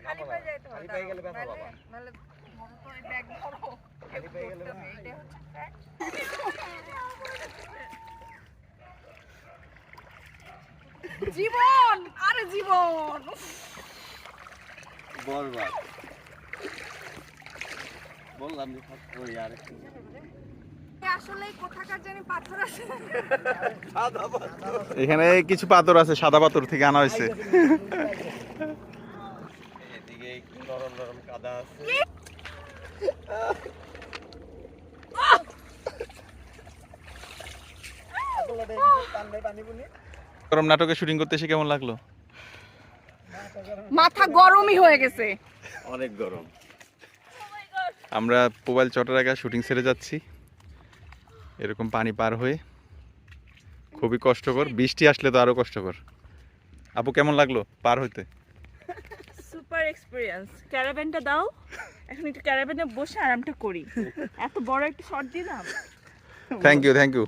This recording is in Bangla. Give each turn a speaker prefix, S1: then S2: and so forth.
S1: খালি পায়ে যাইতে হবে,
S2: খালি পায়ে গেলে ব্যথা বাবা।
S1: নাহলে ধরো তো এই ব্যাগ ধরো,
S2: খালি পায়ে গেলে ব্যথা
S1: এইটা
S2: বাবা।
S1: হচ্ছে fact। জীবন আরে জীবন
S2: বরবাদ। বললাম যে ওই আর একটু
S1: আসলে কোথাকার জানি পাথর আছে।
S2: সাদা পাথর।
S3: এখানে কিছু পাথর আছে, সাদা পাথর থেকে আনা হয়েছে।
S2: এদিকে একটু নরম নরম কাদা আছে।
S3: গরম নাটকে শুটিং করতে এসে কেমন লাগলো?
S1: মাথা গরমই হয়ে গেছে।
S2: অনেক গরম।
S3: আমরা মোবাইল চট্টরাগা শুটিং ছেড়ে যাচ্ছি এরকম পানি পার হয়ে, খুবই কষ্টকর। বৃষ্টি আসলে তো আরো কষ্টকর। আপু কেমন লাগলো পার হইতে?
S4: Super experience. ক্যারাভ্যানটা দাও, এখন একটু ক্যারাভ্যানে বসে আরামটা করি। এত বড় একটা শট দিলাম।
S3: Thank you.